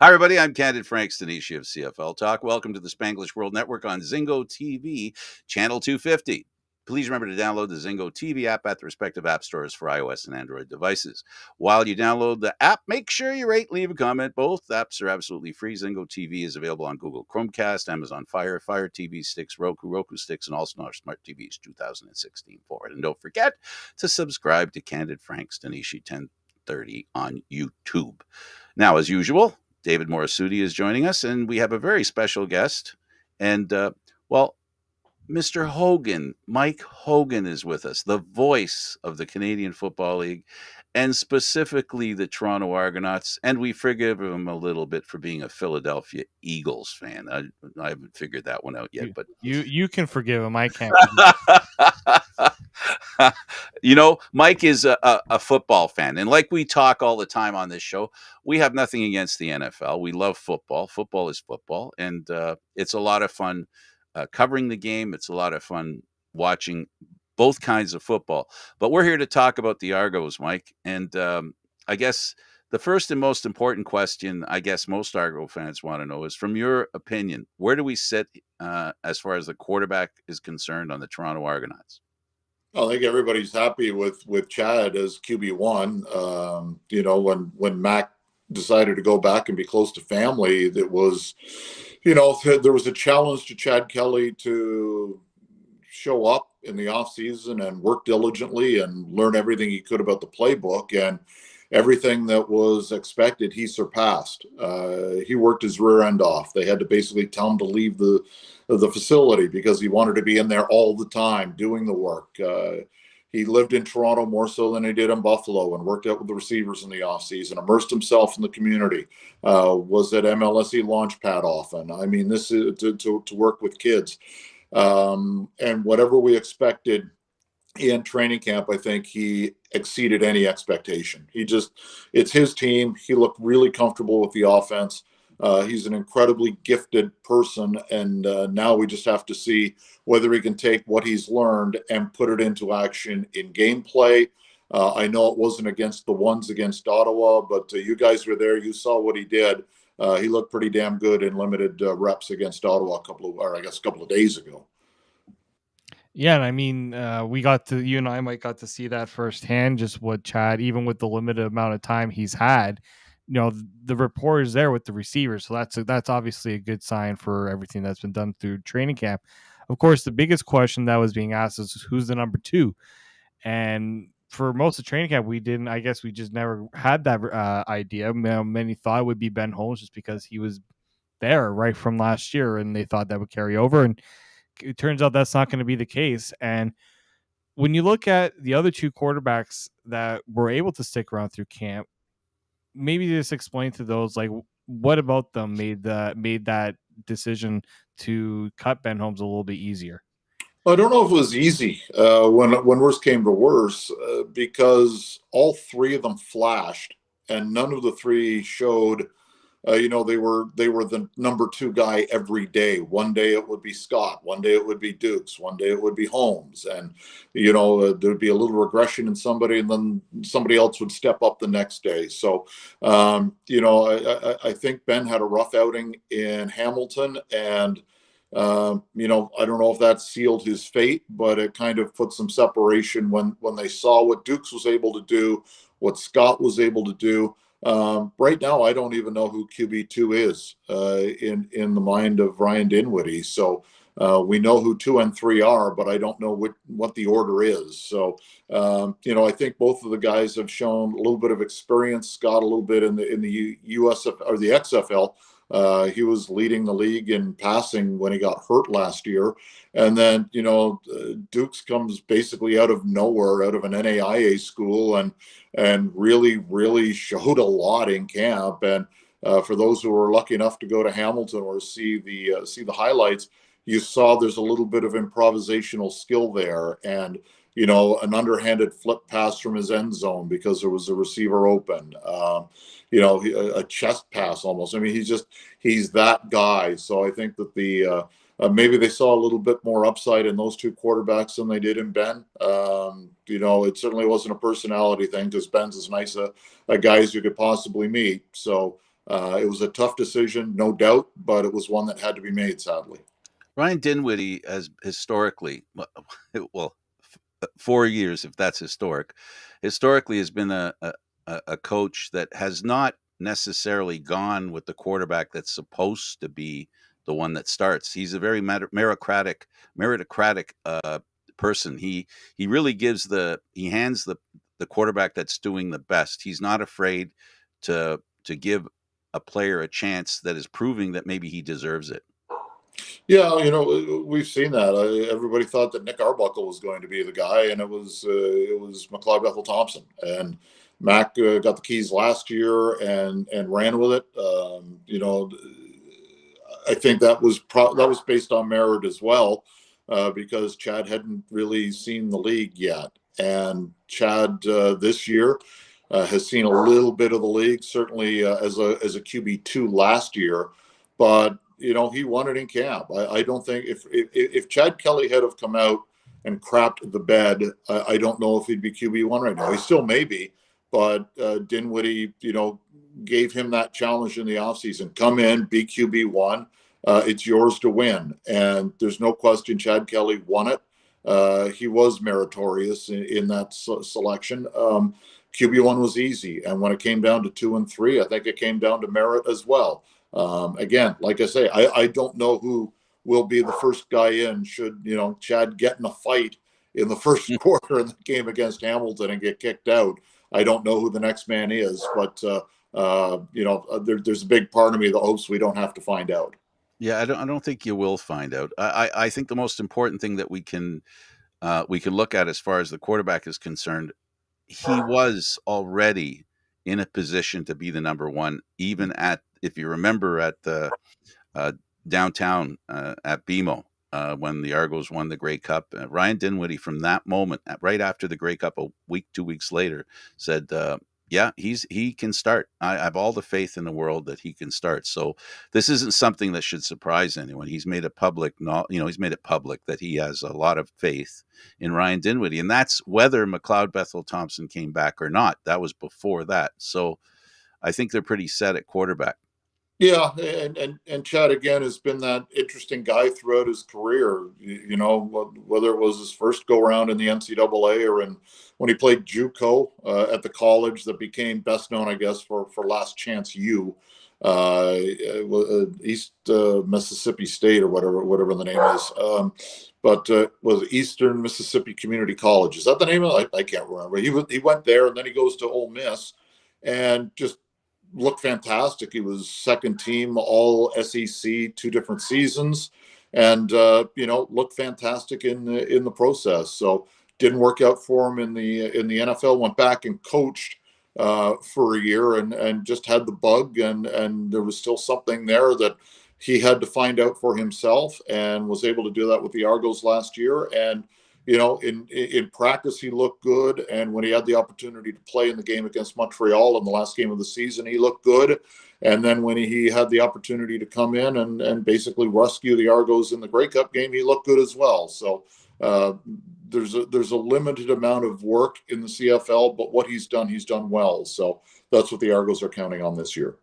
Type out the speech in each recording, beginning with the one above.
Hi, everybody. I'm Candid Stanisci of CFL Talk. Welcome to the Spanglish World Network on Zingo TV, channel 250. Please remember to download the Zingo TV app at the respective app stores for iOS and Android devices. While you download the app, make sure you rate, leave a comment. Both apps are absolutely free. Zingo TV is available on Google Chromecast, Amazon Fire, Fire TV sticks, Roku sticks, and also our smart TVs 2016 forward. And don't forget to subscribe to Candid Stanisci 1030 on YouTube. Now, as usual, David Morassutti is joining us, and we have a very special guest. And, Mr. Hogan, Mike Hogan is with us, the voice of the Canadian Football League, and specifically the Toronto Argonauts. And we forgive him a little bit for being a Philadelphia Eagles fan. I haven't figured that one out yet, but you can forgive him. I can't. Mike is a football fan. And like we talk all the time on this show, we have nothing against the NFL. We love football. Football is football. And it's a lot of fun covering the game. It's a lot of fun watching both kinds of football. But we're here to talk about the Argos, Mike. And I guess the first and most important question, I guess most Argo fans want to know is, from your opinion, where do we sit as far as the quarterback is concerned on the Toronto Argonauts? I think everybody's happy with Chad as QB1. When Mac decided to go back and be close to family, that was, there was a challenge to Chad Kelly to show up in the offseason and work diligently and learn everything he could about the playbook. And everything that was expected, he surpassed. He worked his rear end off. They had to basically tell him to leave the facility because he wanted to be in there all the time doing the work. He lived in Toronto more so than he did in Buffalo and worked out with the receivers in the offseason, immersed himself in the community, was at MLSE Launchpad often. I mean, this is to work with kids. And whatever we expected in training camp, I think he exceeded any expectation. It's his team. He looked really comfortable with the offense. He's an incredibly gifted person, and now we just have to see whether he can take what he's learned and put it into action in gameplay. I know it wasn't against the ones against Ottawa, but you guys were there. You saw what he did. He looked pretty damn good in limited reps against Ottawa a couple of days ago. Yeah, and I mean, you and I might got to see that firsthand, just what Chad, even with the limited amount of time he's had, the rapport is there with the receivers. So that's obviously a good sign for everything that's been done through training camp. Of course, the biggest question that was being asked is who's the number two? And for most of training camp, we just never had that idea. Many thought it would be Ben Holmes just because he was there right from last year, and they thought that would carry over. And it turns out that's not going to be the case. And when you look at the other two quarterbacks that were able to stick around through camp, maybe just explain to those, like, what about them made that decision to cut Ben Holmes a little bit easier? I don't know if it was easy when worse came to worse, because all three of them flashed, and none of the three showed. They were the number two guy every day. One day it would be Scott, one day it would be Dukes, one day it would be Holmes, and there'd be a little regression in somebody, and then somebody else would step up the next day. So, I think Ben had a rough outing in Hamilton, and I don't know if that sealed his fate, but it kind of put some separation when they saw what Dukes was able to do, what Scott was able to do. Right now, I don't even know who QB2 is in the mind of Ryan Dinwiddie. So we know who 2 and 3 are, but I don't know what the order is. So I think both of the guys have shown a little bit of experience. Scott a little bit in the USF or the XFL. He was leading the league in passing when he got hurt last year. And then, Dukes comes basically out of nowhere, out of an NAIA school, and really, really showed a lot in camp. And for those who were lucky enough to go to Hamilton or see the highlights, you saw there's a little bit of improvisational skill there. And, an underhanded flip pass from his end zone because there was a receiver open. A chest pass almost. I mean, he's that guy. So I think that maybe they saw a little bit more upside in those two quarterbacks than they did in Ben. It certainly wasn't a personality thing because Ben's as nice a guy as you could possibly meet. So It was a tough decision, no doubt, but it was one that had to be made, sadly. Ryan Dinwiddie has historically, well, 4 years, if that's historically has been a coach that has not necessarily gone with the quarterback that's supposed to be the one that starts. He's a very meritocratic person. He really he hands the quarterback that's doing the best. He's not afraid to give a player a chance that is proving that maybe he deserves it. Yeah, we've seen that. Everybody thought that Nick Arbuckle was going to be the guy, and it was McLeod Bethel Thompson. And Mac got the keys last year and ran with it. I think that was based on merit as well, because Chad hadn't really seen the league yet, and Chad this year has seen a little bit of the league, certainly as a QB2 last year, but he won it in camp. I don't think if Chad Kelly had have come out and crapped the bed, I don't know if he'd be QB1 right now. He still may be, but Dinwiddie, gave him that challenge in the offseason. Come in, be QB1. It's yours to win. And there's no question Chad Kelly won it. He was meritorious in that selection. QB1 was easy. And when it came down to 2 and 3, I think it came down to merit as well. Again, like I say, I don't know who will be the first guy in should, Chad get in a fight in the first quarter in the game against Hamilton and get kicked out. I don't know who the next man is, but, there's a big part of me that hopes we don't have to find out. Yeah, I don't think you will find out. I think the most important thing that we can look at as far as the quarterback is concerned, he was already in a position to be the number one, even if you remember, at the downtown at BMO when the Argos won the Grey Cup. Ryan Dinwiddie, from that moment, right after the Grey Cup, 2 weeks later, said, yeah, he can start. I have all the faith in the world that he can start. So this isn't something that should surprise anyone. He's made it public. He's made it public that he has a lot of faith in Ryan Dinwiddie, and that's whether McLeod Bethel Thompson came back or not. That was before that. So I think they're pretty set at quarterback. Yeah, and Chad again has been that interesting guy throughout his career. Whether it was his first go around in the NCAA or when he played JUCO at the college that became best known, I guess, for Last Chance U, East Mississippi State or whatever the name is. But was Eastern Mississippi Community College? Is that the name of it? I can't remember. He went there and then he goes to Ole Miss and just looked fantastic. He was second team All SEC 2 different seasons, and looked fantastic in the process. So didn't work out for him in the NFL. Went back and coached for a year and just had the bug, and there was still something there that he had to find out for himself, and was able to do that with the Argos last year. And in practice, he looked good. And when he had the opportunity to play in the game against Montreal in the last game of the season, he looked good. And then when he had the opportunity to come in and basically rescue the Argos in the Grey Cup game, he looked good as well. So there's a limited amount of work in the CFL, but what he's done well. So that's what the Argos are counting on this year.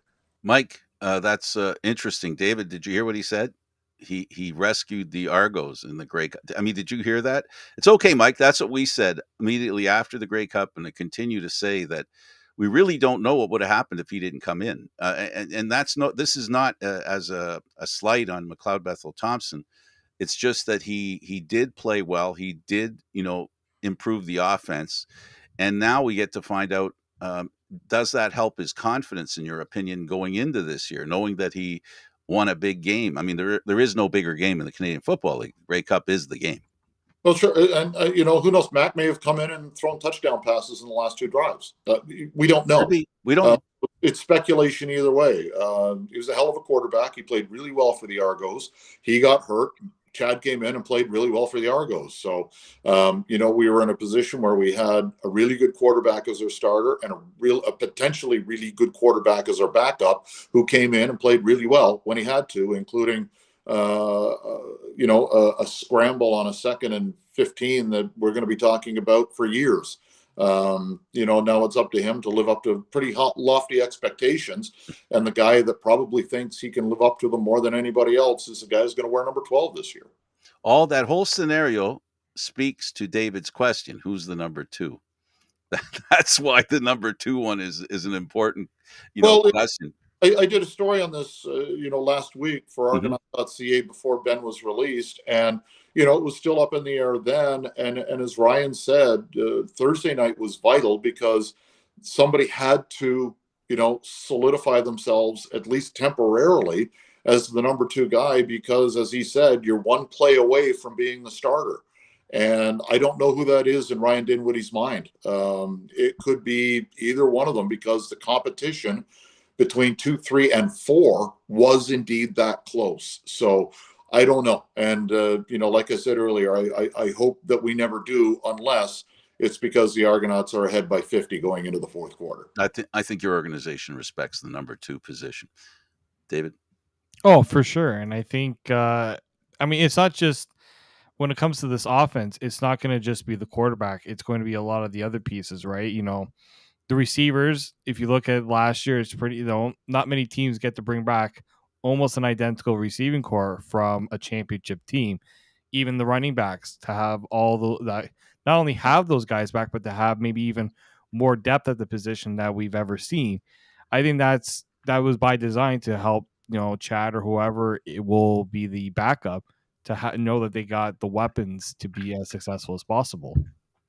Mike, that's interesting. David, did you hear what he said? He rescued the Argos in the Grey Cup. I mean, did you hear that? It's okay, Mike. That's what we said immediately after the Grey Cup, and I continue to say that we really don't know what would have happened if he didn't come in. And this is not as a slight on McLeod Bethel Thompson. It's just that he did play well. He did, improve the offense, and now we get to find out. Does that help his confidence, in your opinion, going into this year, knowing that he won a big game? I mean, there is no bigger game in the Canadian Football League. Grey Cup is the game. Well, sure, and who knows? Mac may have come in and thrown touchdown passes in the last 2 drives. We don't know. We don't know. It's speculation either way. He was a hell of a quarterback. He played really well for the Argos. He got hurt. Chad came in and played really well for the Argos. So, we were in a position where we had a really good quarterback as our starter and a potentially really good quarterback as our backup, who came in and played really well when he had to, including, a scramble on a 2nd and 15 that we're going to be talking about for years. Now it's up to him to live up to pretty lofty expectations. And the guy that probably thinks he can live up to them more than anybody else is the guy who's going to wear number 12 this year. All that whole scenario speaks to David's question: who's the number 2? That's why the number 2 one is an important, question. I did a story on this, last week for Mhm. Argonaut.ca before Ben was released, and it was still up in the air then. And as Ryan said, Thursday night was vital because somebody had to, solidify themselves at least temporarily as the number 2 guy, because as he said, you're one play away from being the starter. And I don't know who that is in Ryan Dinwiddie's mind. It could be either one of them, because the competition between 2, 3, and 4 was indeed that close. So I don't know. And, like I said earlier, I hope that we never do, unless it's because the Argonauts are ahead by 50 going into the fourth quarter. I think your organization respects the number 2 position. David? Oh, for sure. And I think, it's not just when it comes to this offense, it's not going to just be the quarterback. It's going to be a lot of the other pieces, right? The receivers, if you look at last year, it's pretty, not many teams get to bring back almost an identical receiving core from a championship team. Even the running backs, to have that, not only have those guys back, but to have maybe even more depth at the position that we've ever seen. I think that was by design to help, Chad or whoever it will be the backup to know that they got the weapons to be as successful as possible.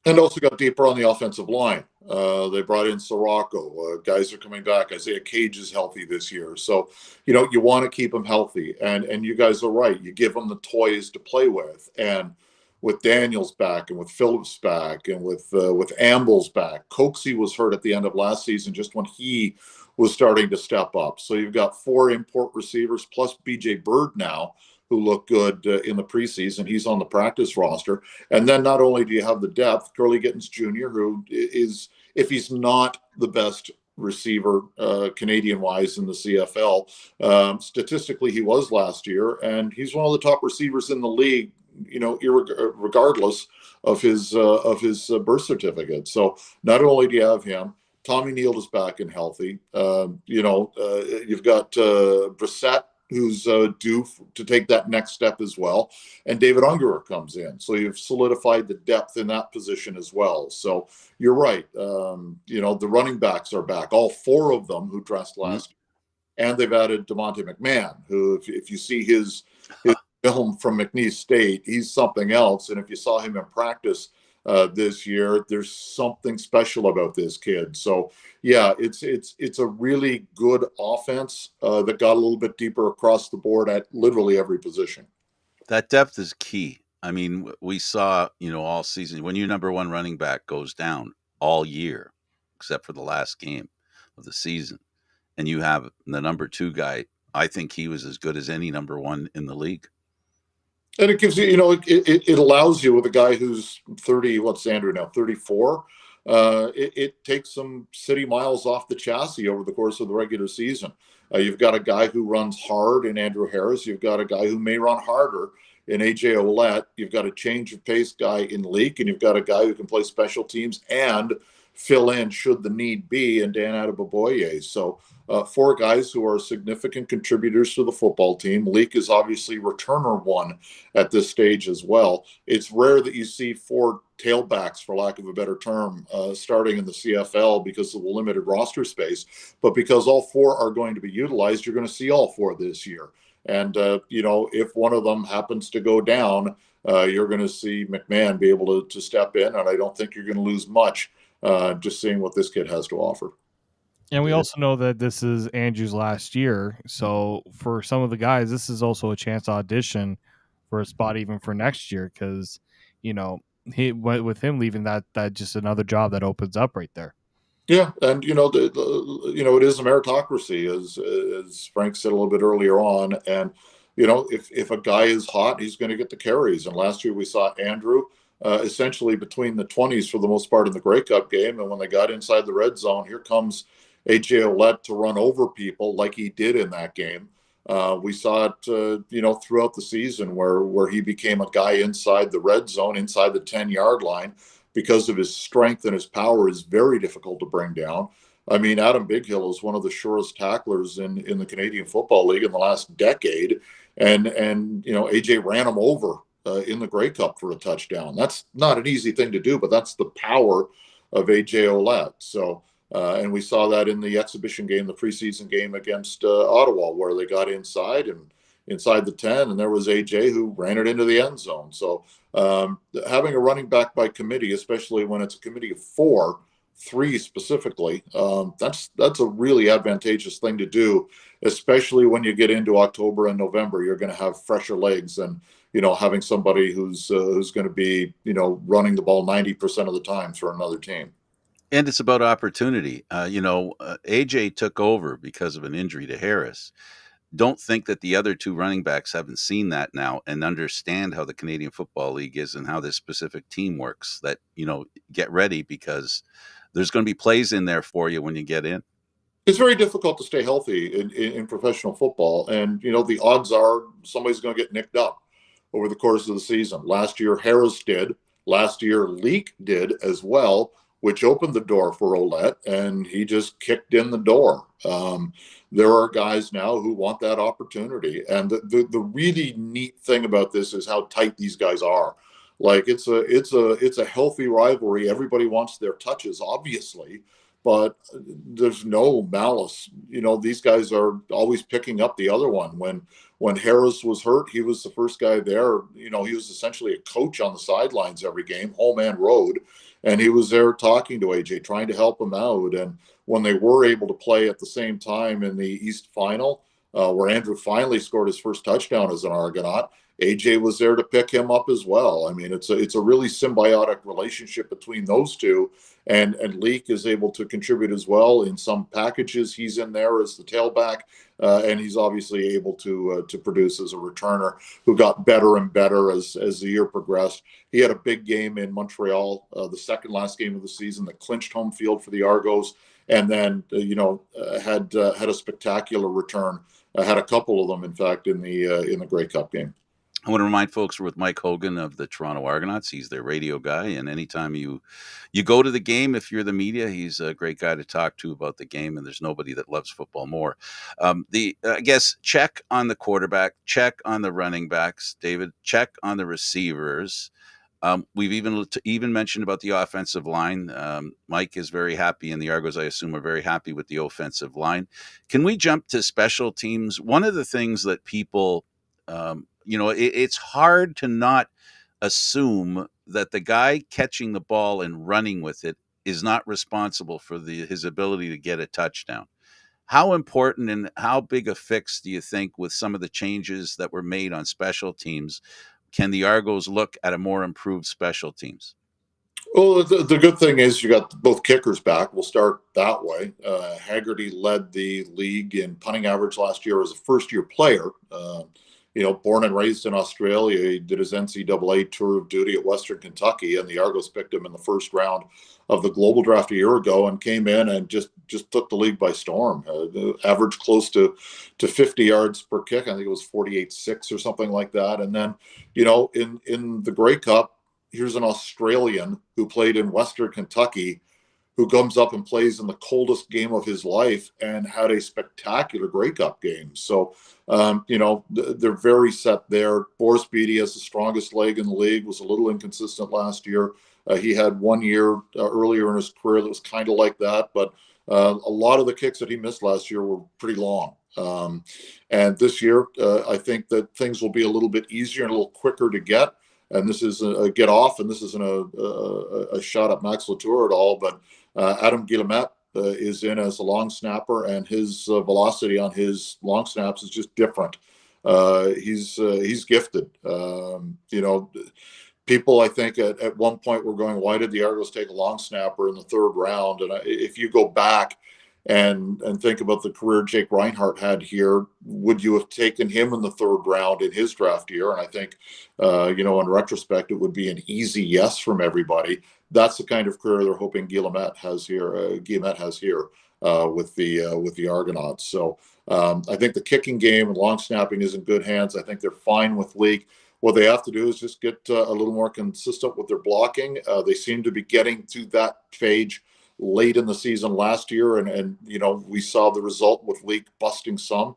And also got deeper on the offensive line. They brought in Sirocco. Guys are coming back. Isaiah Cage is healthy this year. So, you want to keep them healthy. And you guys are right. You give them the toys to play with. And with Daniels back, and with Phillips back, and with Amble's back. Coxie was hurt at the end of last season, just when he was starting to step up. So you've got 4 import receivers plus BJ Bird now, who looked good in the preseason. He's on the practice roster. And then not only do you have the depth, Curly Gittens Jr., who is, if he's not the best receiver Canadian-wise in the CFL, statistically he was last year, and he's one of the top receivers in the league, regardless of his birth certificate. So not only do you have him, Tommy Neal is back and healthy. You've got Brissett, who's due to take that next step as well. And David Ungerer comes in. So you've solidified the depth in that position as well. So you're right. The running backs are back, all 4 of them who dressed last year. And they've added DeMonte McMahon, who, if you see his film from McNeese State, he's something else. And if you saw him in practice this year, there's something special about this kid. So yeah, it's a really good offense that got a little bit deeper across the board at literally every position. That depth is key. I mean, we saw, all season, when your number 1 running back goes down all year, except for the last game of the season, and you have the number 2 guy, I think he was as good as any number 1 in the league. And it gives you, it allows you, with a guy who's 30, what's Andrew now, 34, it takes some city miles off the chassis over the course of the regular season. You've got a guy who runs hard in Andrew Harris. You've got a guy who may run harder in A.J. Ouellette. You've got a change of pace guy in Leak, and you've got a guy who can play special teams and fill in should the need be, and Dan Adeboboye. So 4 guys who are significant contributors to the football team. Leak is obviously returner 1 at this stage as well. It's rare that you see 4 tailbacks, for lack of a better term, starting in the CFL because of the limited roster space. But because all 4 are going to be utilized, you're going to see all 4 this year. And, if one of them happens to go down, you're going to see McMahon be able to step in. And I don't think you're going to lose much just seeing what this kid has to offer. And we also know that this is Andrew's last year. So for some of the guys, this is also a chance to audition for a spot even for next year, because, with him leaving, that just another job that opens up right there. Yeah, and it is a meritocracy, as Frank said a little bit earlier on. And if a guy is hot, he's going to get the carries. And last year we saw Andrew essentially between the 20s for the most part in the Grey Cup game, and when they got inside the red zone, here comes A.J. Ouellette to run over people like he did in that game. We saw it, throughout the season where he became a guy inside the red zone, inside the 10-yard line, because of his strength and his power, is very difficult to bring down. I mean, Adam Bighill is one of the surest tacklers in the Canadian Football League in the last decade, and AJ ran him over in the Grey Cup for a touchdown. That's not an easy thing to do, but that's the power of AJ Ouellette. So, and we saw that in the exhibition game, the preseason game against Ottawa, where they got inside the 10, and there was AJ who ran it into the end zone. So having a running back by committee, especially when it's a committee of 4, 3 specifically, that's a really advantageous thing to do, especially when you get into October and November. You're going to have fresher legs, and having somebody who's going to be running the ball 90% of the time for another team. And it's about opportunity. AJ took over because of an injury to Harris. Don't think that the other 2 running backs haven't seen that now and understand how the Canadian Football League is and how this specific team works. That, get ready, because there's going to be plays in there for you when you get in. It's very difficult to stay healthy in professional football. And, the odds are somebody's going to get nicked up over the course of the season. Last year, Harris did. Last year, Leak did as well, which opened the door for Ouellette, and he just kicked in the door. There are guys now who want that opportunity. And the really neat thing about this is how tight these guys are. Like, it's a healthy rivalry. Everybody wants their touches, obviously, but there's no malice. These guys are always picking up the other one. When Harris was hurt, he was the first guy there. He was essentially a coach on the sidelines every game, home and road. And he was there talking to AJ, trying to help him out. And when they were able to play at the same time in the East Final, where Andrew finally scored his first touchdown as an Argonaut, AJ was there to pick him up as well. I mean, it's a really symbiotic relationship between those two. And Leak is able to contribute as well. In some packages, he's in there as the tailback, and he's obviously able to produce as a returner, who got better and better as the year progressed. He had a big game in Montreal, the second last game of the season, that clinched home field for the Argos, and then had a spectacular return. Had a couple of them, in fact, in the Grey Cup game. I want to remind folks we're with Mike Hogan of the Toronto Argonauts. He's their radio guy, and anytime you go to the game, if you're the media, he's a great guy to talk to about the game, and there's nobody that loves football more. I guess, check on the quarterback, check on the running backs, David, check on the receivers. We've even mentioned about the offensive line. Mike is very happy, and the Argos, I assume, are very happy with the offensive line. Can we jump to special teams? One of the things that people it's hard to not assume that the guy catching the ball and running with it is not responsible for his ability to get a touchdown. How important and how big a fix do you think, with some of the changes that were made on special teams, can the Argos look at a more improved special teams? Well, the good thing is you got both kickers back. We'll start that way. Haggerty led the league in punting average last year as a first-year player. Born and raised in Australia. He did his NCAA tour of duty at Western Kentucky, and the Argos picked him in the first round of the global draft a year ago, and came in and just took the league by storm. Averaged close to 50 yards per kick. I think it was 48.6 or something like that. And then, in the Grey Cup, here's an Australian who played in Western Kentucky, who comes up and plays in the coldest game of his life and had a spectacular Grey Cup game. So, they're very set there. Boris Beattie has the strongest leg in the league, was a little inconsistent last year. He had 1 year earlier in his career that was kind of like that, but a lot of the kicks that he missed last year were pretty long. And this year, I think that things will be a little bit easier and a little quicker to get. And this is a get off, and this isn't a shot at Max Latour at all, but Adam Guillemette is in as a long snapper, and his velocity on his long snaps is just different. He's gifted. People, I think, at one point were going, why did the Argos take a long snapper in the third round? And if you go back and think about the career Jake Reinhardt had here, would you have taken him in the third round in his draft year? And I think, in retrospect, it would be an easy yes from everybody. That's the kind of career they're hoping Guillemette has here with the Argonauts. So I think the kicking game and long snapping is in good hands. I think they're fine with Leak. What they have to do is just get a little more consistent with their blocking. They seem to be getting to that phase late in the season last year, and we saw the result with Leak busting some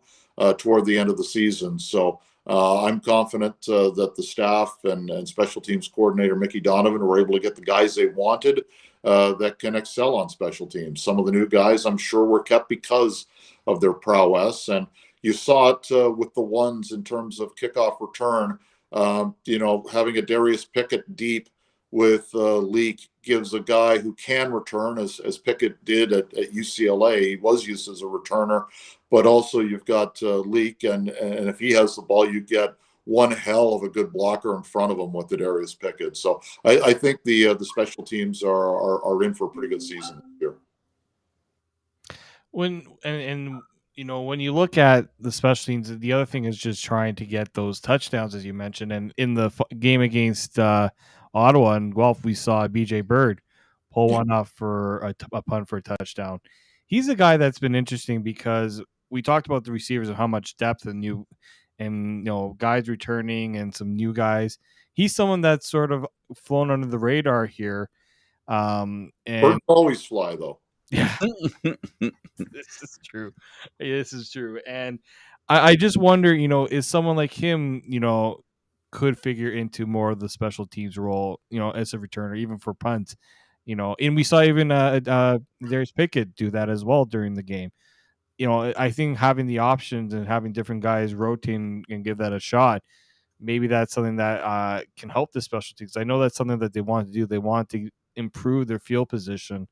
toward the end of the season. So I'm confident that the staff and special teams coordinator Mickey Donovan were able to get the guys they wanted that can excel on special teams. Some of the new guys, I'm sure, were kept because of their prowess, and you saw it with the ones in terms of kickoff return. Having a Darius Pickett deep with Leak gives a guy who can return, as Pickett did at UCLA. He was used as a returner, but also you've got Leak, and if he has the ball, you get one hell of a good blocker in front of him with the Darius Pickett. So I think the special teams are in for a pretty good season this year. When you look at the special teams, the other thing is just trying to get those touchdowns, as you mentioned. And in the game against Ottawa and Guelph, we saw BJ Bird pull one off for a punt for a touchdown. He's a guy that's been interesting because we talked about the receivers and how much depth and guys returning and some new guys. He's someone that's sort of flown under the radar here. And Birds always fly, though. Yeah, this is true. This is true. And I just wonder, is someone like him, could figure into more of the special teams role, as a returner, even for punts, and we saw even Darius Pickett do that as well during the game. I think having the options and having different guys rotating and give that a shot, maybe that's something that can help the special teams. I know that's something that they want to do. They want to improve their field position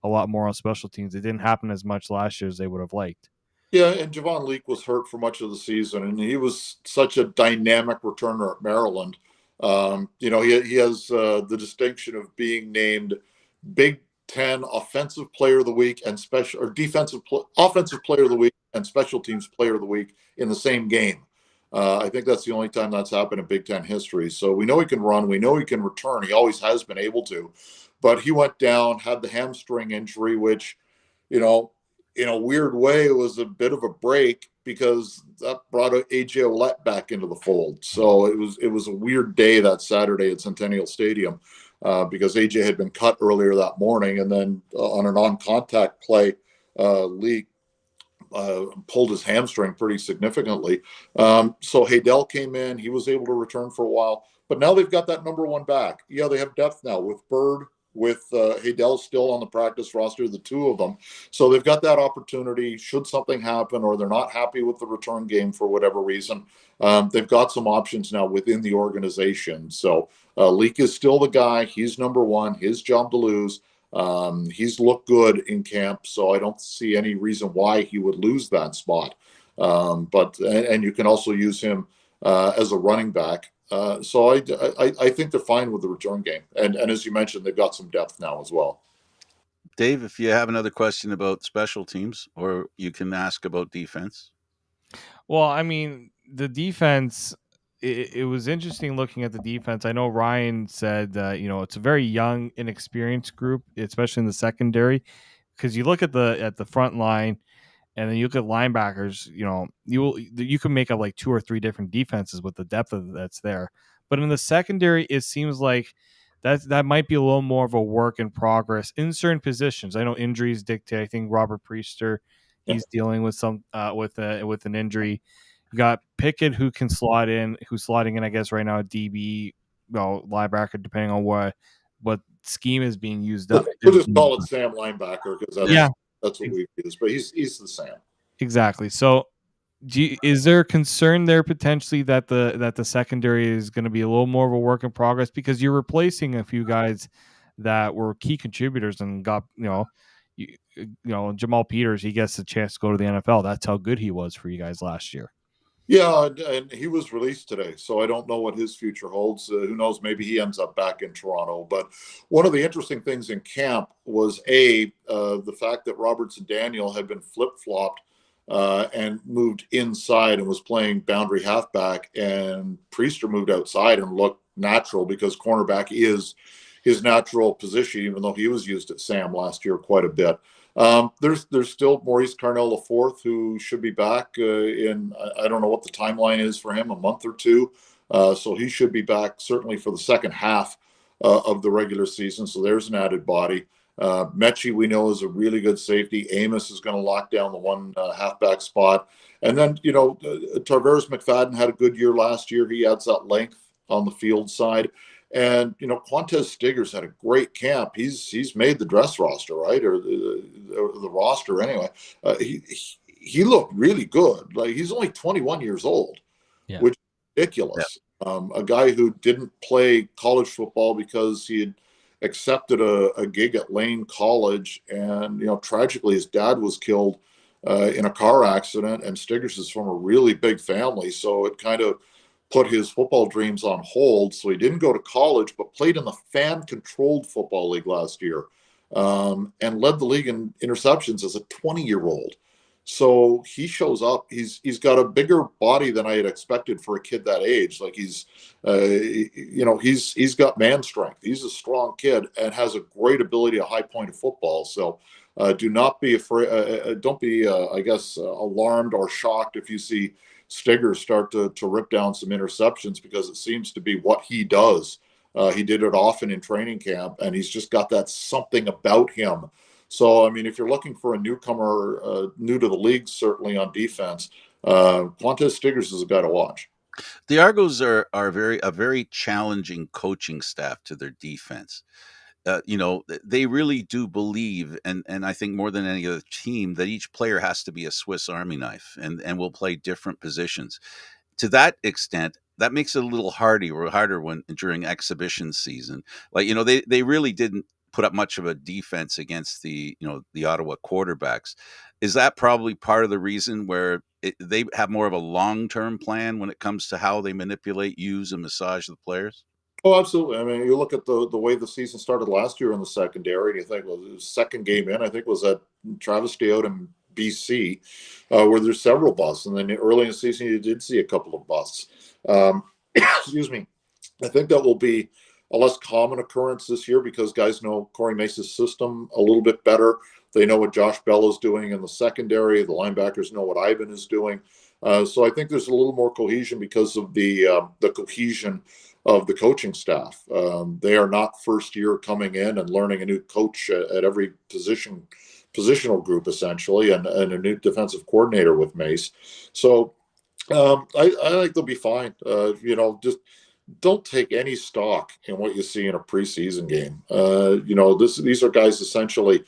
a lot more on special teams. It didn't happen as much last year as they would have liked. Yeah, and Javon Leak was hurt for much of the season, and he was such a dynamic returner at Maryland. He has the distinction of being named Big Ten Offensive Player of the Week and Offensive Player of the Week and Special Teams Player of the Week in the same game. I think that's the only time that's happened in Big Ten history. So we know he can run. We know he can return. He always has been able to. But he went down, had the hamstring injury, which, in a weird way, it was a bit of a break because that brought AJ Ouellette back into the fold. So it was a weird day that Saturday at Centennial Stadium because AJ had been cut earlier that morning, and then on a non-contact play, Leak pulled his hamstring pretty significantly. So Haydel came in. He was able to return for a while. But now they've got that number one back. Yeah, they have depth now with Bird, with Haydel still on the practice roster, the two of them. So they've got that opportunity should something happen or they're not happy with the return game for whatever reason. They've got some options now within the organization. So Leak is still the guy. He's number one. His job to lose. He's looked good in camp, so I don't see any reason why he would lose that spot. But you can also use him as a running back. So I think they're fine with the return game. And as you mentioned, they've got some depth now as well. Dave, if you have another question about special teams, or you can ask about defense. Well, I mean, the defense, it was interesting looking at the defense. I know Ryan said that, it's a very young, inexperienced group, especially in the secondary, because you look at the front line and then you look at linebackers, you can make up like 2 or 3 different defenses with the depth that's there. But in the secondary, it seems like that might be a little more of a work in progress in certain positions. I know injuries dictate. I think Robert Priester, he's dealing with some with an injury. You got Pickett who's slotting in, I guess, right now at DB, linebacker, depending on what scheme is being used up. We'll just call it Sam linebacker because that's what we use. But he's the Sam. Exactly. So, is there concern there potentially that the secondary is going to be a little more of a work in progress because you're replacing a few guys that were key contributors and got Jamal Peters, he gets a chance to go to the NFL. That's how good he was for you guys last year. Yeah, and he was released today, so I don't know what his future holds. Who knows? Maybe he ends up back in Toronto. But one of the interesting things in camp was the fact that Roberts and Daniel had been flip-flopped and moved inside and was playing boundary halfback, and Priester moved outside and looked natural because cornerback is his natural position, even though he was used at Sam last year quite a bit. There's still Maurice Carnell IV, who should be back in, I don't know what the timeline is for him, a month or two. So he should be back certainly for the second half of the regular season. So there's an added body. Mechie, we know, is a really good safety. Amos is going to lock down the one halfback spot. And then, Tarveris McFadden had a good year last year. He adds that length on the field side. And, Quantez Stiggers had a great camp. He's made the dress roster, right? Or the roster anyway. He looked really good. Like, he's only 21 years old, which is ridiculous. A guy who didn't play college football because he had accepted a gig at Lane College, and tragically his dad was killed in a car accident, and Stiggers is from a really big family, so it kind of put his football dreams on hold. So he didn't go to college, but played in the fan-controlled football league last year, and led the league in interceptions as a 20-year-old. So he shows up. He's got a bigger body than I had expected for a kid that age. Like he's got man strength. He's a strong kid and has a great ability at high point of football. So do not be afraid. Don't be, alarmed or shocked if you see Stiggers start to rip down some interceptions, because it seems to be what he does. He did it often in training camp, and he's just got that something about him. So, I mean, if you're looking for a newcomer, new to the league, certainly on defense, Quantez Stiggers is a guy to watch. The Argos are a very challenging coaching staff to their defense. They really do believe, and I think more than any other team, that each player has to be a Swiss Army knife and will play different positions. To that extent, that makes it a little harder when during exhibition season. Like, they really didn't put up much of a defense against the Ottawa quarterbacks. Is that probably part of the reason where they have more of a long-term plan when it comes to how they manipulate, use, and massage the players? Oh, absolutely. I mean, you look at the way the season started last year in the secondary, and you think, well, the second game in, I think, was at travesty out in BC, where there's several busts. And then early in the season, you did see a couple of busts. Excuse me. I think that will be a less common occurrence this year because guys know Corey Mace's system a little bit better. They know what Josh Bell is doing in the secondary. The linebackers know what Ivan is doing. So I think there's a little more cohesion because of the cohesion of the coaching staff. They are not first year coming in and learning a new coach at every positional group, essentially, and a new defensive coordinator with Mace. So I think they'll be fine. Just don't take any stock in what you see in a preseason game. These are guys essentially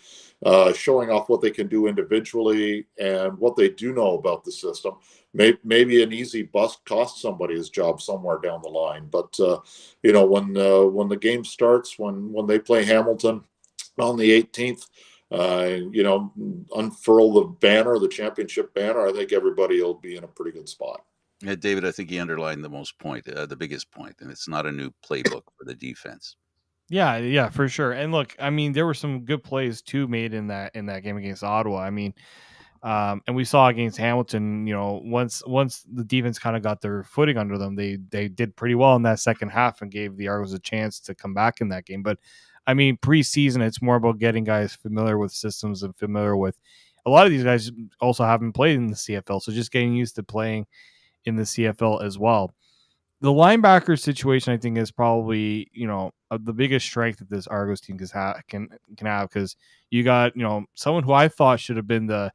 showing off what they can do individually and what they do know about the system. Maybe an easy bust costs somebody his job somewhere down the line. But when the game starts, when they play Hamilton on the 18th, unfurl the banner, the championship banner, I think everybody will be in a pretty good spot. Yeah, David, I think he underlined the biggest point, and it's not a new playbook for the defense. Yeah, for sure. And look, I mean, there were some good plays too made in that game against Ottawa. I mean, and we saw against Hamilton, once the defense kind of got their footing under them, they did pretty well in that second half and gave the Argos a chance to come back in that game. But I mean, preseason, it's more about getting guys familiar with systems and familiar with. A lot of these guys also haven't played in the CFL, so just getting used to playing in the CFL as well. The linebacker situation, I think, is probably the biggest strength that this Argos team can have, because you got someone who I thought should have been the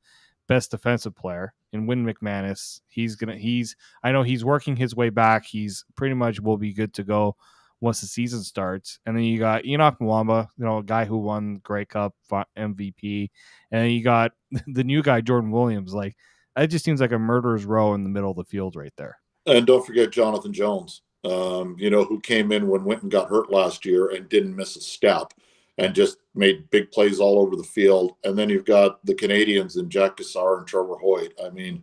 best defensive player in Wynn McManus. I know he's working his way back. He's pretty much will be good to go once the season starts. And then you got Enoch Mwamba, a guy who won Grey Cup MVP, and then you got the new guy Jordan Williams. Like, it just seems like a murderer's row in the middle of the field right there. And don't forget Jonathan Jones, who came in when Winton got hurt last year and didn't miss a step and just made big plays all over the field. And then you've got the Canadians and Jack H.E.R and Trevor Hoyt. I mean,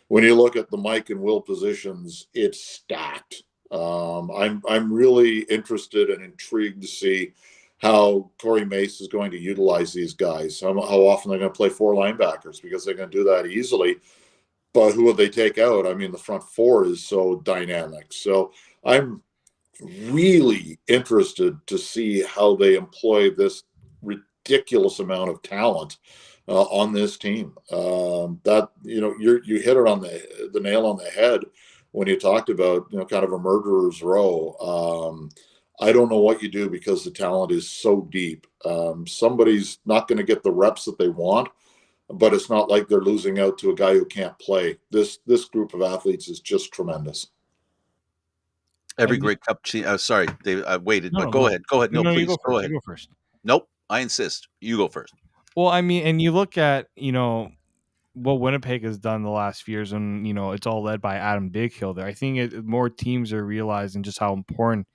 when you look at the Mike and Will positions, it's stacked. I'm really interested and intrigued to see how Corey Mace is going to utilize these guys, how often they're going to play four linebackers, because they're going to do that easily. But who will they take out? I mean, the front four is so dynamic. So I'm really interested to see how they employ this ridiculous amount of talent on this team. You hit it on the nail on the head when you talked about, kind of a murderer's row. I don't know what you do because the talent is so deep. Somebody's not going to get the reps that they want, but it's not like they're losing out to a guy who can't play. This group of athletes is just tremendous. Every great cup. Sorry, David, I waited, but go ahead. Go ahead. No, please go ahead. You go first. Nope, I insist. You go first. Well, I mean, and you look at, what Winnipeg has done the last few years, and it's all led by Adam Bighill there. I think more teams are realizing just how important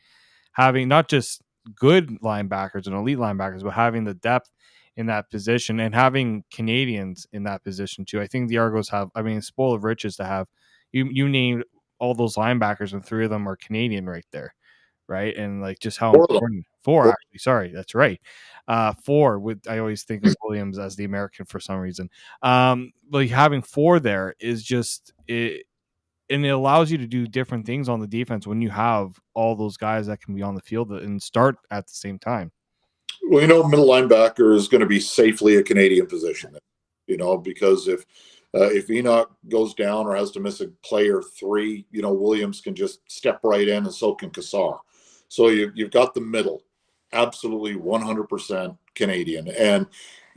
having not just good linebackers and elite linebackers, but having the depth in that position and having Canadians in that position too. I think the Argos have, spoil of riches to have you named all those linebackers and three of them are Canadian right there. Right. And like just how important four actually, sorry, that's right. Four with I always think of Williams as the American for some reason. But having four there is just it, and it allows you to do different things on the defense when you have all those guys that can be on the field and start at the same time. Well, middle linebacker is going to be safely a Canadian position, because if Enoch goes down or has to miss a play or three, Williams can just step right in, and so can H.E.R. So you've got the middle, absolutely 100% Canadian. And,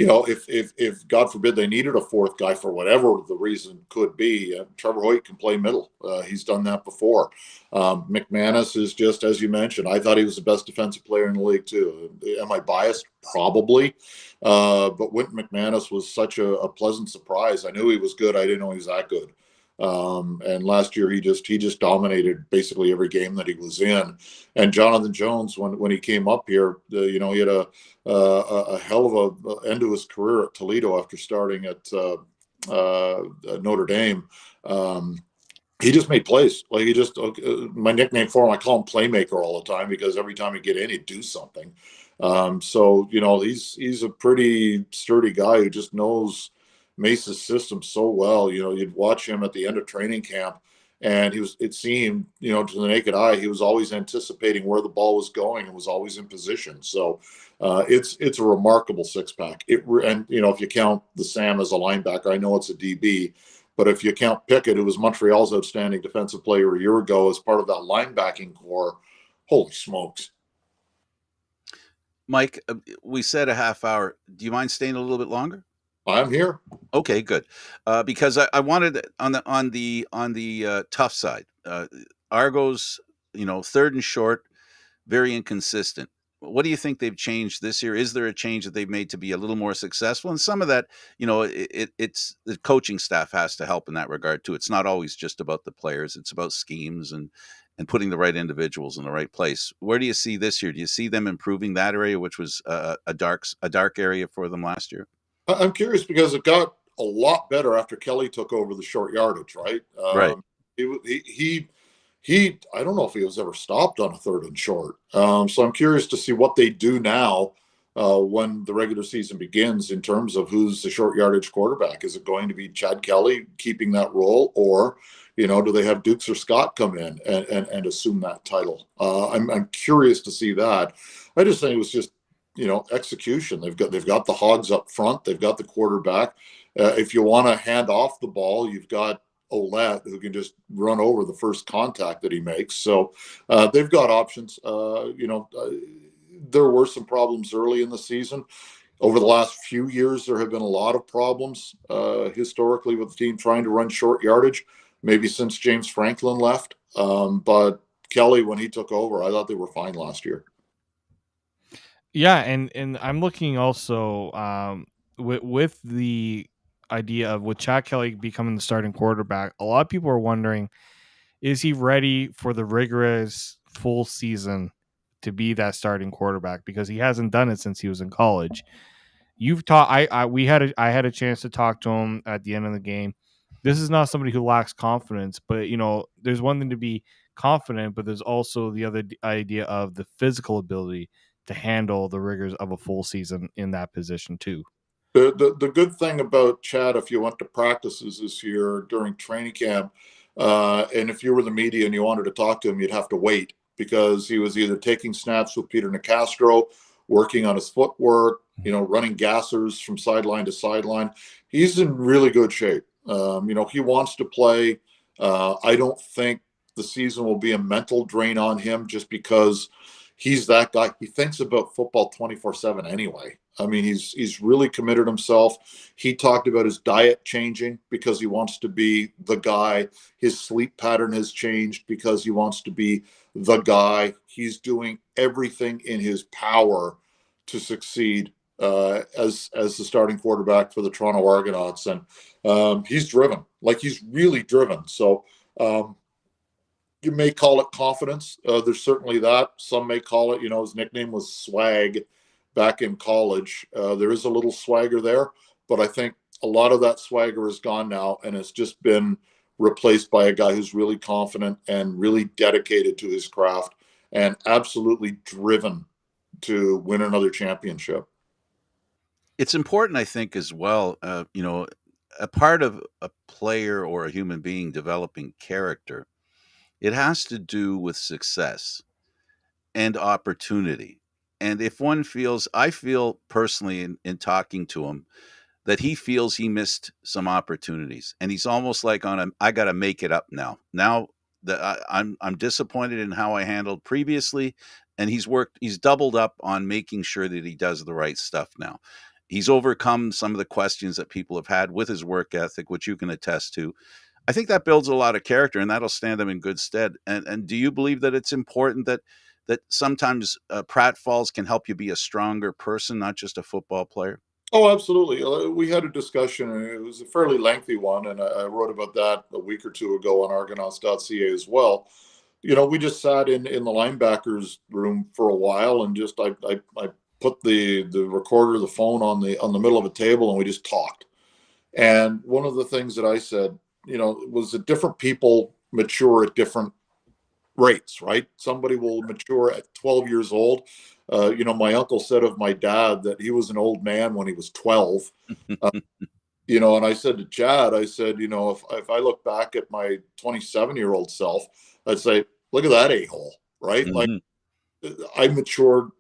if God forbid they needed a fourth guy for whatever the reason could be, Trevor Hoyt can play middle. He's done that before. McManus is just, as you mentioned, I thought he was the best defensive player in the league too. Am I biased? Probably. But Wynton McManus was such a pleasant surprise. I knew he was good. I didn't know he was that good. And last year he just dominated basically every game that he was in. And Jonathan Jones, when he came up here, he had a hell of a end to his career at Toledo after starting at Notre Dame. He just made plays. Like my nickname for him, I call him Playmaker all the time because every time he'd get in, he'd do something. So he's a pretty sturdy guy who just knows Mesa's system so well. You'd watch him at the end of training camp, and it seemed, to the naked eye, he was always anticipating where the ball was going and was always in position. So it's a remarkable six-pack. And if you count the Sam as a linebacker, I know it's a DB, but if you count Pickett, who was Montreal's outstanding defensive player a year ago as part of that linebacking core, holy smokes. Mike, we said a half hour. Do you mind staying a little bit longer? I'm here. Okay, good. Because I wanted on the tough side, Argos, third and short, very inconsistent. What do you think they've changed this year? Is there a change that they've made to be a little more successful? And some of that, it's the coaching staff has to help in that regard too. It's not always just about the players; it's about schemes and putting the right individuals in the right place. Where do you see this year? Do you see them improving that area, which was a dark area for them last year? I'm curious because it got a lot better after Kelly took over the short yardage, right? Right. He I don't know if he was ever stopped on a third and short. So I'm curious to see what they do now when the regular season begins in terms of who's the short yardage quarterback. Is it going to be Chad Kelly keeping that role, or do they have Dukes or Scott come in and assume that title? I'm curious to see that. I just think it was just execution. They've got the Hogs up front. They've got the quarterback. If you want to hand off the ball, you've got Ouellette, who can just run over the first contact that he makes. So they've got options. There were some problems early in the season. Over the last few years, there have been a lot of problems historically with the team trying to run short yardage, maybe since James Franklin left. But Kelly, when he took over, I thought they were fine last year. Yeah, and I'm looking also with the idea of with Chad Kelly becoming the starting quarterback. A lot of people are wondering, is he ready for the rigorous full season to be that starting quarterback? Because he hasn't done it since he was in college. You've taught. I had a chance to talk to him at the end of the game. This is not somebody who lacks confidence, but there's one thing to be confident, but there's also the other idea of the physical ability to handle the rigors of a full season in that position too. The good thing about Chad, if you went to practices this year during training camp, and if you were the media and you wanted to talk to him, you'd have to wait because he was either taking snaps with Peter Nicastro, working on his footwork, running gassers from sideline to sideline. He's in really good shape. He wants to play. I don't think the season will be a mental drain on him just because he's that guy. He thinks about football 24/7 anyway. I mean, he's really committed himself. He talked about his diet changing because he wants to be the guy. His sleep pattern has changed because he wants to be the guy. He's doing everything in his power to succeed as the starting quarterback for the Toronto Argonauts, and he's driven. Like, he's really driven. So you may call it confidence. There's certainly that. Some may call it, his nickname was Swag back in college. There is a little swagger there, but I think a lot of that swagger is gone now, and it's just been replaced by a guy who's really confident and really dedicated to his craft and absolutely driven to win another championship. It's important, I think, as well. A part of a player or a human being developing character, it has to do with success and opportunity. And if one feels, I feel personally in talking to him, that he feels he missed some opportunities, and he's almost like on a I got to make it up now. Now that I'm disappointed in how I handled previously, and he's doubled up on making sure that he does the right stuff now. He's overcome some of the questions that people have had with his work ethic, which you can attest to. I think that builds a lot of character, and that'll stand him in good stead. And do you believe that it's important that sometimes pratfalls can help you be a stronger person, not just a football player? Oh, absolutely. We had a discussion, and it was a fairly lengthy one, and I wrote about that a week or two ago on Argonauts.ca as well. We just sat in the linebackers room for a while, and just I put the recorder, the phone on the middle of a table, and we just talked. And one of the things that I said, was that different people mature at different rates, right? Somebody will mature at 12 years old. My uncle said of my dad that he was an old man when he was 12. Uh, and I said to Chad, I said, if I look back at my 27-year-old self, I'd say, look at that a-hole, right? Like, Mhm. I matured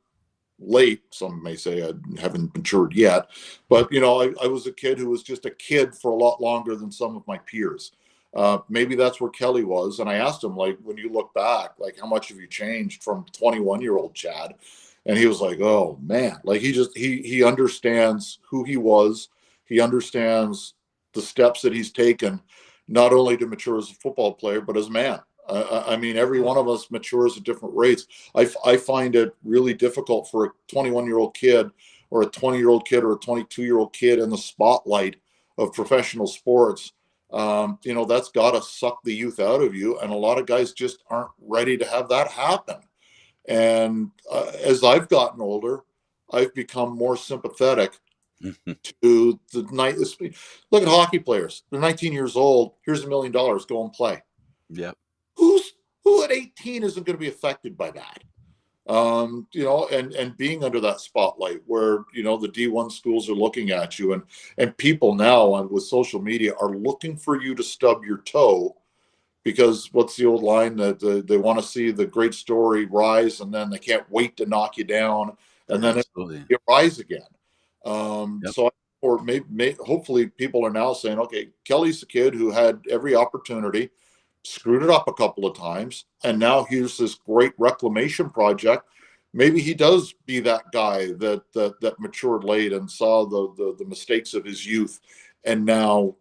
late. Some may say I haven't matured yet, but I was a kid who was just a kid for a lot longer than some of my peers. Maybe that's where Kelly was, and I asked him, like, when you look back, like, how much have you changed from 21-year-old Chad? And he was like, oh man, like, he understands who he was. He understands the steps that he's taken, not only to mature as a football player, but as a man. I mean, every one of us matures at different rates. I find it really difficult for a 21-year-old kid or a 20-year-old kid or a 22-year-old kid in the spotlight of professional sports. That's got to suck the youth out of you. And a lot of guys just aren't ready to have that happen. And as I've gotten older, I've become more sympathetic to the night. Look at hockey players. They're 19 years old. Here's $1 million. Go and play. Yep. Who at 18 isn't going to be affected by that? And being under that spotlight where, the D1 schools are looking at you, and people now with social media are looking for you to stub your toe, because what's the old line that they want to see the great story rise, and then they can't wait to knock you down, and then Absolutely. it rise again. Yep. So, or maybe hopefully people are now saying, okay, Kelly's a kid who had every opportunity, screwed it up a couple of times, and now here's this great reclamation project. Maybe he does be that guy that matured late and saw the mistakes of his youth, and now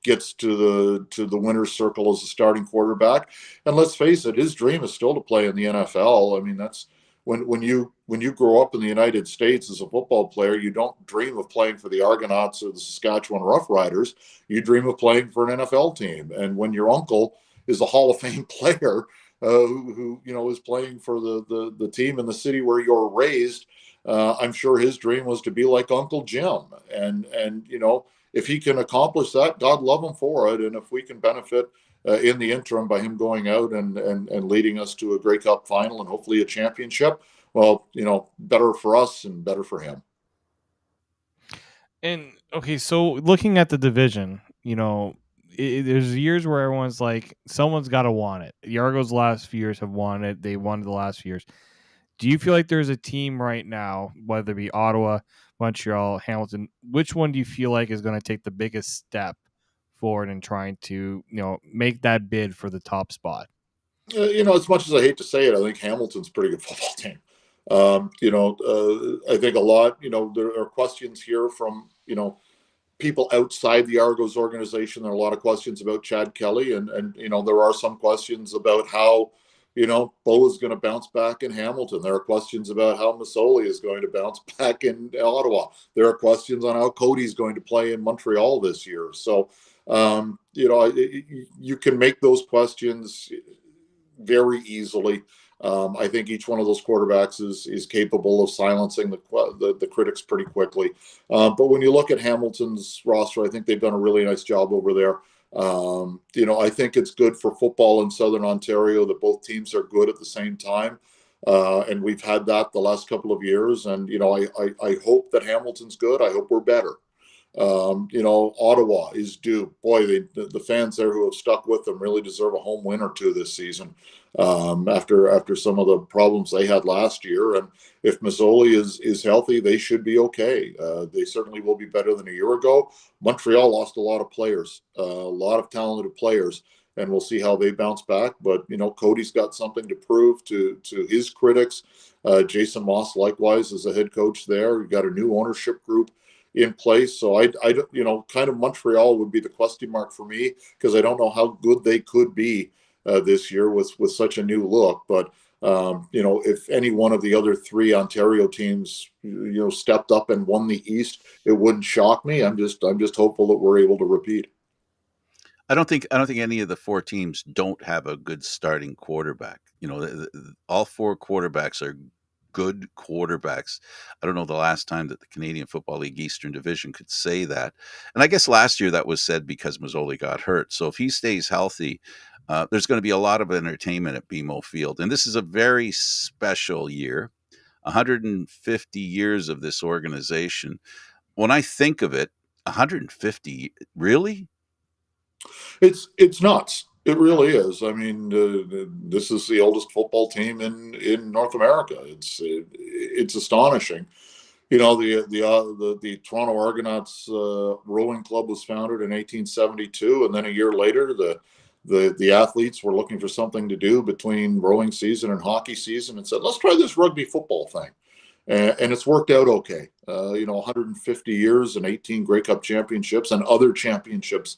gets to the winner's circle as a starting quarterback. And let's face it, his dream is still to play in the NFL. I mean, that's when you grow up in the United States as a football player, you don't dream of playing for the Argonauts or the Saskatchewan Roughriders. You dream of playing for an NFL team. And when your uncle is a Hall of Fame player who is playing for the team in the city where you're raised, I'm sure his dream was to be like Uncle Jim. And if he can accomplish that, God love him for it. And if we can benefit in the interim by him going out and leading us to a Grey Cup final and hopefully a championship, well, better for us and better for him. And okay, so looking at the division, there's years where everyone's like, someone's got to want it. The Argos last few years have won it. They won the last few years. Do you feel like there's a team right now, whether it be Ottawa, Montreal, Hamilton, which one do you feel like is going to take the biggest step forward in trying to, make that bid for the top spot? As much as I hate to say it, I think Hamilton's a pretty good football team. I think a lot, there are questions here from, people outside the Argos organization. There are a lot of questions about Chad Kelly, and there are some questions about how, Bo is going to bounce back in Hamilton. There are questions about how Masoli is going to bounce back in Ottawa. There are questions on how Cody's going to play in Montreal this year. So, you can make those questions very easily. I think each one of those quarterbacks is capable of silencing the critics pretty quickly. But when you look at Hamilton's roster, I think they've done a really nice job over there. I think it's good for football in Southern Ontario that both teams are good at the same time. And we've had that the last couple of years. And, I hope that Hamilton's good. I hope we're better. Ottawa is due. Boy, the fans there who have stuck with them really deserve a home win or two this season. After some of the problems they had last year, and if Masoli is healthy, they should be okay. They certainly will be better than a year ago. Montreal lost a lot of players, a lot of talented players, and we'll see how they bounce back. But Cody's got something to prove to his critics. Jason Moss, likewise, is a head coach there. You've got a new ownership group in place. So I kind of Montreal would be the question mark for me, because I don't know how good they could be this year with such a new look. But if any one of the other three Ontario teams stepped up and won the East, it wouldn't shock me. I'm just hopeful that we're able to repeat. I don't think any of the four teams don't have a good starting quarterback. All four quarterbacks are good quarterbacks. I don't know the last time that the Canadian Football League Eastern Division could say that. And I guess last year that was said because Masoli got hurt. So if he stays healthy, there's going to be a lot of entertainment at BMO Field. And this is a very special year, 150 years of this organization. When I think of it, 150, really? It's nuts. It really is. I mean, this is the oldest football team in North America. It's astonishing. The Toronto Argonauts rowing club was founded in 1872, and then a year later, the athletes were looking for something to do between rowing season and hockey season, and said, "Let's try this rugby football thing," and it's worked out okay. 150 years and 18 Grey Cup championships and other championships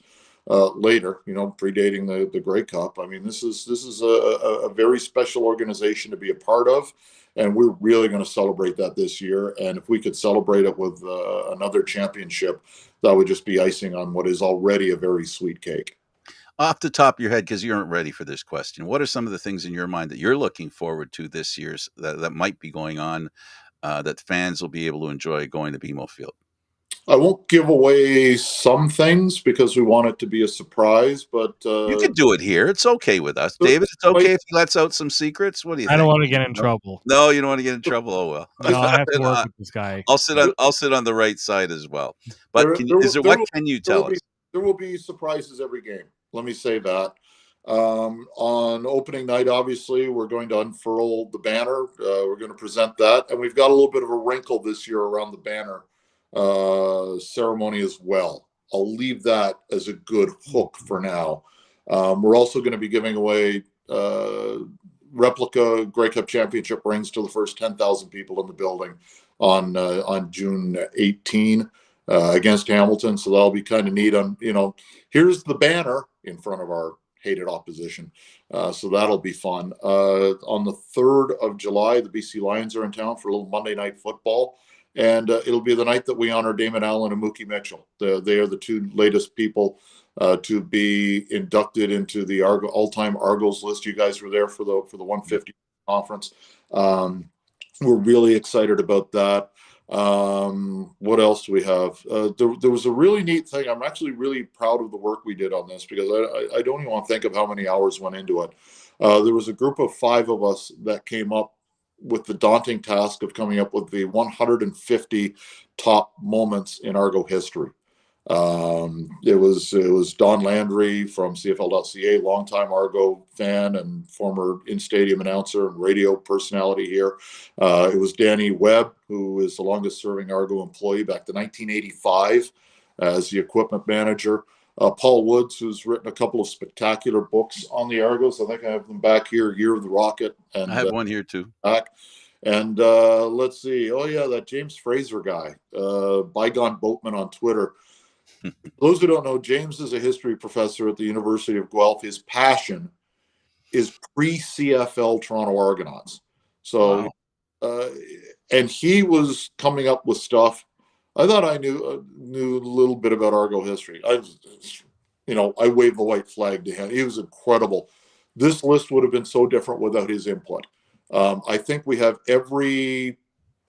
later, predating the Grey Cup. I mean, this is a very special organization to be a part of, and we're really going to celebrate that this year. And if we could celebrate it with another championship, that would just be icing on what is already a very sweet cake. Off the top of your head, because you aren't ready for this question, what are some of the things in your mind that you're looking forward to this year's that might be going on that fans will be able to enjoy going to BMO Field? I won't give away some things because we want it to be a surprise, but You could do it here. It's okay with us. David, it's okay if he lets out some secrets. What do you think? I don't want to get in trouble. No, you don't want to get in trouble. Oh well. No, I have to work with this guy. I'll sit on the right side as well. But what can you tell us? There will be surprises every game. Let me say that. On opening night, obviously, we're going to unfurl the banner. We're going to present that, and we've got a little bit of a wrinkle this year around the banner ceremony as well. I'll leave that as a good hook for now. We're also going to be giving away replica Grey Cup championship rings to the first 10,000 people in the building on June 18 against Hamilton. So that'll be kind of neat. Here's the banner in front of our hated opposition. So that'll be fun. On the 3rd of July, the BC Lions are in town for a little Monday night football. And it'll be the night that we honor Damon Allen and Mookie Mitchell. They are the two latest people to be inducted into the all-time Argos list. You guys were there for the 150 conference. We're really excited about that. What else do we have? There was a really neat thing. I'm actually really proud of the work we did on this, because I don't even want to think of how many hours went into it. There was a group of 5 of us that came up with the daunting task of coming up with the 150 top moments in Argo history. It was Don Landry from CFL.ca, longtime Argo fan and former in-stadium announcer and radio personality here. It was Danny Webb, who is the longest-serving Argo employee back to 1985 as the equipment manager. Paul Woods, who's written a couple of spectacular books on the Argos. I think I have them back here, Year of the Rocket. And I have one here too. Back. And let's see. Oh, yeah, that James Fraser guy, Bygone Boatman on Twitter. Those who don't know, James is a history professor at the University of Guelph. His passion is pre-CFL Toronto Argonauts. So, wow. And he was coming up with stuff. I thought I knew a little bit about Argo history. I waved the white flag to him. He was incredible. This list would have been so different without his input. I think we have every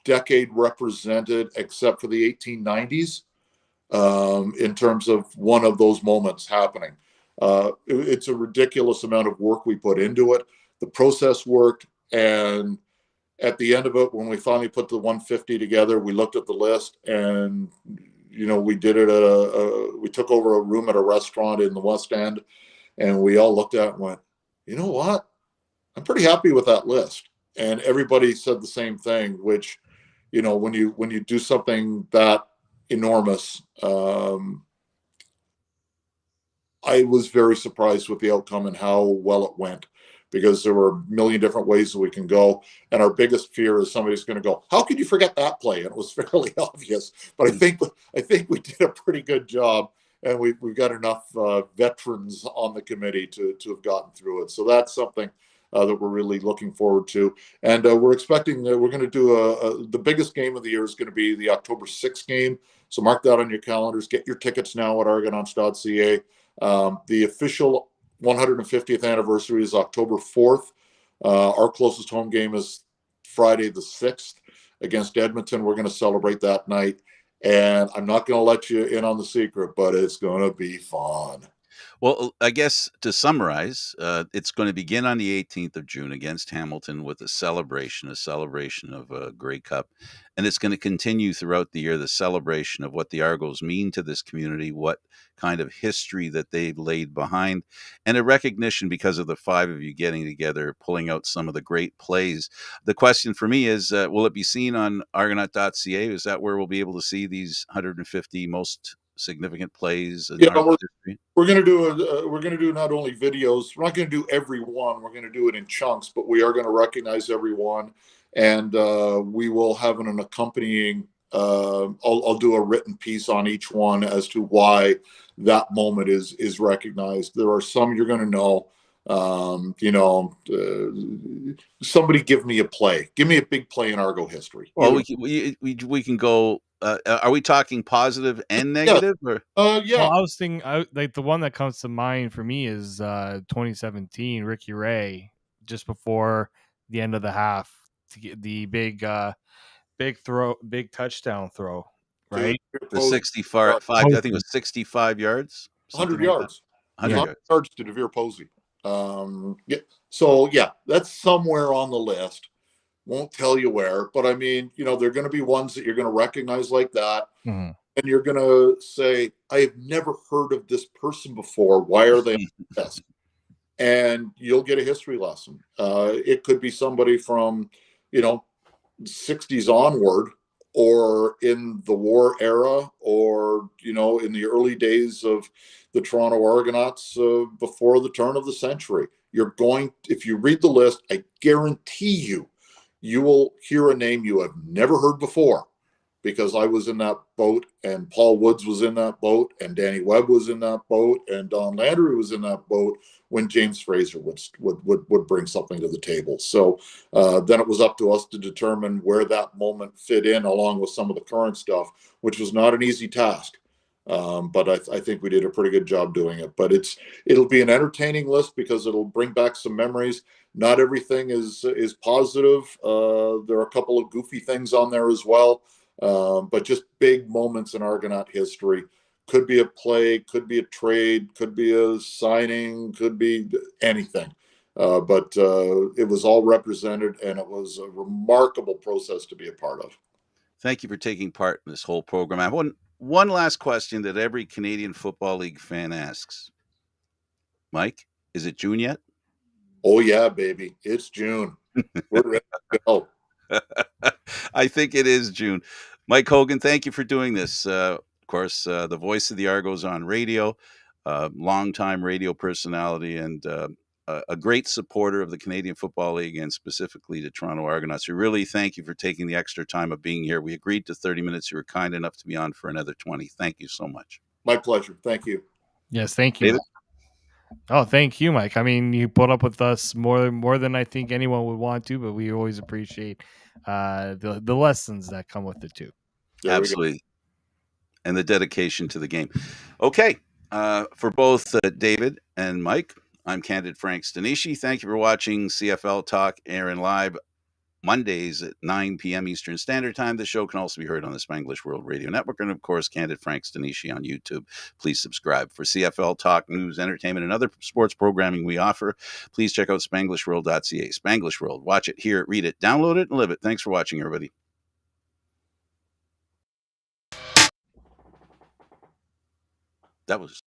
decade represented except for the 1890s in terms of one of those moments happening. It's a ridiculous amount of work we put into it. The process worked, and at the end of it, when we finally put the 150 together, we looked at the list, and we did it at we took over a room at a restaurant in the West End, and we all looked at it and went, you know what? I'm pretty happy with that list. And everybody said the same thing, which, when you do something that enormous, I was very surprised with the outcome and how well it went, because there were a million different ways that we can go. And our biggest fear is somebody's going to go, how could you forget that play? And it was fairly obvious, but I think we did a pretty good job, and we've got enough veterans on the committee to have gotten through it. So that's something that we're really looking forward to. And we're expecting that we're going to do the biggest game of the year is going to be the October 6th game. So mark that on your calendars. Get your tickets now at argonauts.ca. The official 150th anniversary is October 4th. Our closest home game is Friday the 6th against Edmonton. We're going to celebrate that night. And I'm not going to let you in on the secret, but it's going to be fun. Well, I guess to summarize, it's going to begin on the 18th of June against Hamilton with a celebration of a Grey Cup. And it's going to continue throughout the year, the celebration of what the Argos mean to this community, what kind of history that they've laid behind, and a recognition because of the five of you getting together, pulling out some of the great plays. The question for me is, will it be seen on argonaut.ca? Is that where we'll be able to see these 150 most significant plays in Argos history? We're going to do not only videos. We're not going to do every one. We're going to do it in chunks, but we are going to recognize every one, and we will have an accompanying. I'll do a written piece on each one as to why that moment is recognized. There are some you're going to know. Somebody give me a play. Give me a big play in Argo history. Well, we can go. Are we talking positive and negative? Yeah. Well, I was thinking, like the one that comes to mind for me is 2017 H.E.R. just before the end of the half to get the big touchdown throw, right? The 65, I think it was 65 yards, 100 yards. 100 yards to DeVere Posey. So that's somewhere on the list. Won't tell you where, but I mean, they're going to be ones that you're going to recognize like that. Mm-hmm. And you're going to say, I have never heard of this person before. Why are they on this? And you'll get a history lesson. It could be somebody from, 60s onward, or in the war era, or, in the early days of the Toronto Argonauts before the turn of the century. If you read the list, I guarantee you will hear a name you have never heard before, because I was in that boat, and Paul Woods was in that boat, and Danny Webb was in that boat, and Don Landry was in that boat when James Fraser would bring something to the table. So then it was up to us to determine where that moment fit in, along with some of the current stuff, which was not an easy task. But I think we did a pretty good job doing it. But it'll be an entertaining list because it'll bring back some memories. Not everything is positive. There are a couple of goofy things on there as well. But just big moments in Argonaut history. Could be a play, could be a trade, could be a signing, could be anything. But it was all represented, and it was a remarkable process to be a part of. Thank you for taking part in this whole program. I have one last question that every Canadian Football League fan asks. Mike, is it June yet? Oh, yeah, baby. It's June. We're ready to go. I think it is June. Mike Hogan, thank you for doing this. Of course, the voice of the Argos on radio. longtime radio personality and a great supporter of the Canadian Football League and specifically the Toronto Argonauts. We really thank you for taking the extra time of being here. We agreed to 30 minutes. You were kind enough to be on for another 20. Thank you so much. My pleasure. Thank you. Yes, thank you. David? Oh, thank you, Mike. I mean, you put up with us more than I think anyone would want to, but we always appreciate the lessons that come with it too. Absolutely. And the dedication to the game. Okay. For both David and Mike, I'm Candid Frank Stanisci. Thank you for watching CFL Talk Aaron Live Mondays at 9 p.m. Eastern Standard Time. The show can also be heard on the Spanglish World Radio Network and, of course, Candid Frank Stanisci on YouTube. Please subscribe. For CFL Talk, news, entertainment, and other sports programming we offer, please check out SpanglishWorld.ca. Spanglish World. Watch it, hear it, read it, download it, and live it. Thanks for watching, everybody. That was